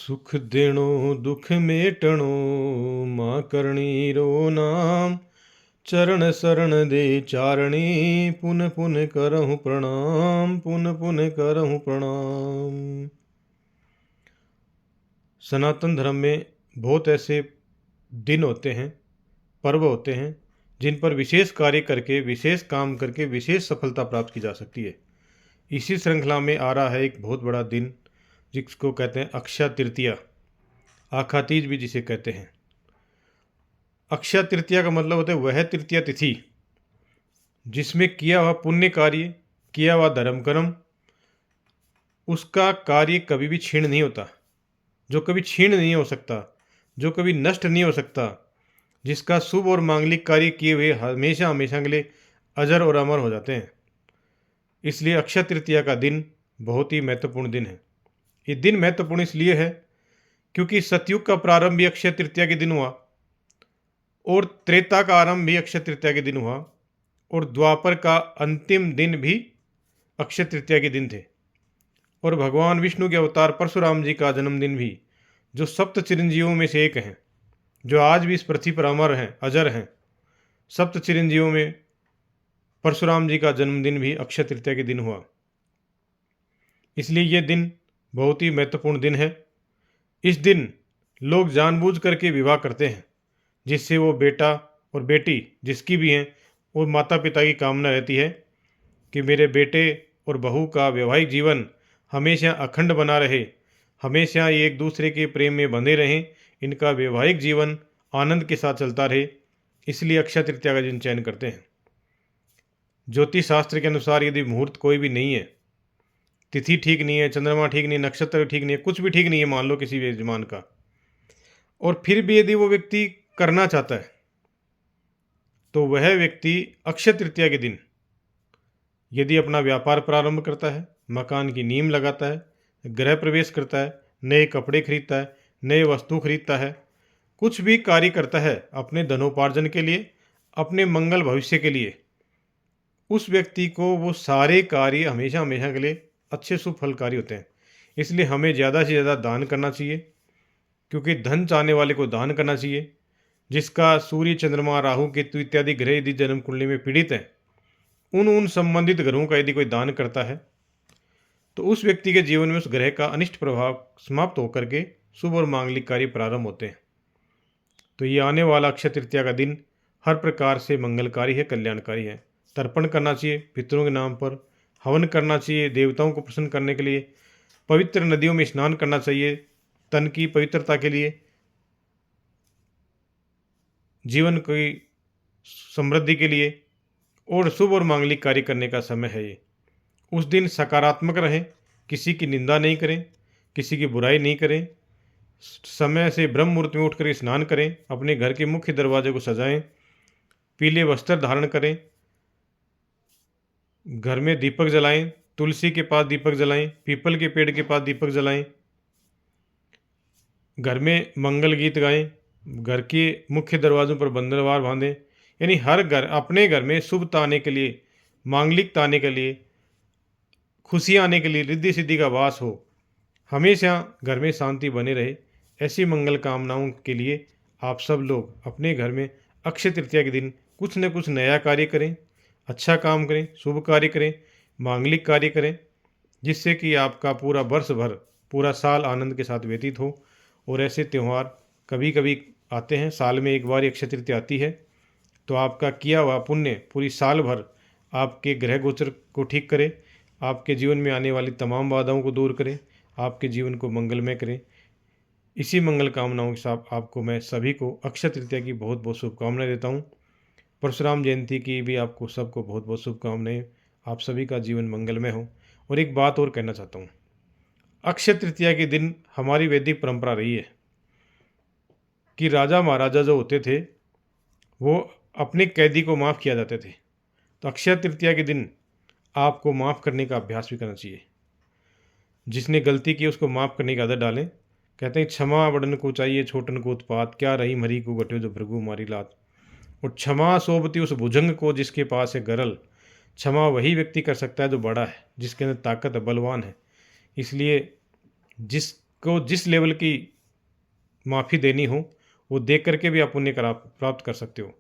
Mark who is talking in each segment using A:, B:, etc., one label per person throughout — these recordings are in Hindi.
A: सुख देणो दुख मेटणो मां करणी रो नाम। चरण शरण दे चारणी पुन पुन करहूँ प्रणाम, पुन पुन करहूँ प्रणाम। सनातन धर्म में बहुत ऐसे दिन होते हैं, पर्व होते हैं, जिन पर विशेष कार्य करके, विशेष काम करके विशेष सफलता प्राप्त की जा सकती है। इसी श्रृंखला में आ रहा है एक बहुत बड़ा दिन, जिसको कहते हैं अक्षय तृतीया, आखा तीज भी जिसे कहते हैं। अक्षय तृतीया का मतलब होता है वह तृतीया तिथि जिसमें किया हुआ पुण्य कार्य, किया हुआ धर्म कर्म, उसका कार्य कभी भी क्षीण नहीं होता, जो कभी क्षीण नहीं हो सकता, जो कभी नष्ट नहीं हो सकता, जिसका शुभ और मांगलिक कार्य किए हुए हमेशा हमेशा के लिए अजर और अमर हो जाते हैं। इसलिए अक्षय तृतीया का दिन बहुत ही महत्वपूर्ण दिन है। ये दिन महत्वपूर्ण इसलिए है क्योंकि सतयुग का प्रारंभ भी अक्षय तृतीया के दिन हुआ, और त्रेता का आरंभ भी अक्षय तृतीया के दिन हुआ, और द्वापर का अंतिम दिन भी अक्षय तृतीया के दिन थे। और भगवान विष्णु के अवतार परशुराम जी का जन्मदिन भी, जो सप्त चिरंजीवों में से एक हैं, जो आज भी इस पृथ्वी पर अमर हैं, अजर हैं, सप्त चिरंजीवों में परशुराम जी का जन्मदिन भी अक्षय तृतीया के दिन हुआ। इसलिए ये दिन बहुत ही महत्वपूर्ण दिन है। इस दिन लोग जानबूझ करके विवाह करते हैं, जिससे वो बेटा और बेटी जिसकी भी हैं, और माता पिता की कामना रहती है कि मेरे बेटे और बहू का वैवाहिक जीवन हमेशा अखंड बना रहे, हमेशा ये एक दूसरे के प्रेम में बंधे रहें, इनका वैवाहिक जीवन आनंद के साथ चलता रहे। इसलिए अक्षय तृतीया का दिन चयन करते हैं। ज्योतिष शास्त्र के अनुसार यदि मुहूर्त कोई भी नहीं है, तिथि ठीक नहीं है, चंद्रमा ठीक नहीं है, नक्षत्र ठीक नहीं है, कुछ भी ठीक नहीं है मान लो किसी भी यजमान का, और फिर भी यदि वो व्यक्ति करना चाहता है, तो वह व्यक्ति अक्षय तृतीया के दिन यदि अपना व्यापार प्रारंभ करता है, मकान की नींव लगाता है, गृह प्रवेश करता है, नए कपड़े खरीदता है, नए वस्तु खरीदता है, कुछ भी कार्य करता है अपने धनोपार्जन के लिए, अपने मंगल भविष्य के लिए, उस व्यक्ति को वो सारे कार्य हमेशा हमेशा के लिए अच्छे शुभ फलकारी होते हैं। इसलिए हमें ज़्यादा से ज़्यादा दान करना चाहिए, क्योंकि धन चाहने वाले को दान करना चाहिए। जिसका सूर्य चंद्रमा राहु केतु इत्यादि ग्रह यदि जन्म कुंडली में पीड़ित हैं, उन संबंधित ग्रहों का यदि कोई दान करता है, तो उस व्यक्ति के जीवन में उस ग्रह का अनिष्ट प्रभाव समाप्त होकर के शुभ और मांगलिक कार्य प्रारंभ होते हैं। तो ये आने वाला अक्षय तृतीया का दिन हर प्रकार से मंगलकारी है, कल्याणकारी है। तर्पण करना चाहिए पितरों के नाम पर, हवन करना चाहिए देवताओं को प्रसन्न करने के लिए, पवित्र नदियों में स्नान करना चाहिए तन की पवित्रता के लिए, जीवन की समृद्धि के लिए, और शुभ और मांगलिक कार्य करने का समय है ये। उस दिन सकारात्मक रहें, किसी की निंदा नहीं करें, किसी की बुराई नहीं करें, समय से ब्रह्म मुहूर्त में उठकर स्नान करें, अपने घर के मुख्य दरवाजे को सजाएं, पीले वस्त्र धारण करें, घर में दीपक जलाएं, तुलसी के पास दीपक जलाएं, पीपल के पेड़ के पास दीपक जलाएं, घर में मंगल गीत गाएं, घर के मुख्य दरवाजों पर बंधनवार बांधें। यानी हर घर, अपने घर में शुभता आने के लिए, मांगलिकता आने के लिए, खुशियाँ आने के लिए, रिद्धि सिद्धि का वास हो, हमेशा घर में शांति बने रहे, ऐसी मंगल कामनाओं के लिए आप सब लोग अपने घर में अक्षय तृतीया के दिन कुछ न कुछ नया कार्य करें, अच्छा काम करें, शुभ कार्य करें, मांगलिक कार्य करें, जिससे कि आपका पूरा वर्ष भर, पूरा साल आनंद के साथ व्यतीत हो। और ऐसे त्यौहार कभी कभी आते हैं, साल में एक बार अक्षय तृतीया आती है, तो आपका किया हुआ पुण्य पूरी साल भर आपके ग्रह गोचर को ठीक करे, आपके जीवन में आने वाली तमाम बाधाओं को दूर करें, आपके जीवन को मंगलमय करें। इसी मंगल कामनाओं के साथ आपको मैं सभी को अक्षय तृतीया की बहुत बहुत शुभकामनाएं देता हूँ। परशुराम जयंती की भी आपको सबको बहुत बहुत शुभकामनाएं। आप सभी का जीवन मंगलमय हो। और एक बात और कहना चाहता हूँ, अक्षय तृतीया के दिन हमारी वैदिक परंपरा रही है कि राजा महाराजा जो होते थे वो अपने कैदी को माफ़ किया जाते थे। तो अक्षय तृतीया के दिन आपको माफ़ करने का अभ्यास भी करना चाहिए। जिसने गलती की उसको माफ़ करने की आदत डालें। कहते हैं क्षमा बड़न को चाहिए छोटन को उत्पात, क्या रही मरी को गट्यो जो भृगु मारी लात। और क्षमा सोबती उस भुजंग को जिसके पास है गरल। क्षमा वही व्यक्ति कर सकता है जो बड़ा है, जिसके अंदर ताकत है, बलवान है। इसलिए जिस को जिस लेवल की माफ़ी देनी हो वो दे करके भी आप पुण्य प्राप्त कर सकते हो।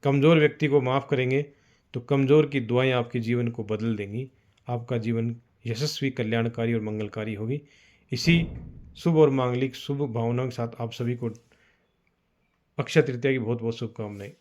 A: कमज़ोर व्यक्ति को माफ़ करेंगे तो कमज़ोर की दुआएं आपके जीवन को बदल देंगी। आपका जीवन यशस्वी, कल्याणकारी और मंगलकारी होगी। इसी शुभ और मांगलिक शुभ भावनाओं के साथ आप सभी को अक्षय तृतीया की बहुत बहुत शुभकामनाएं।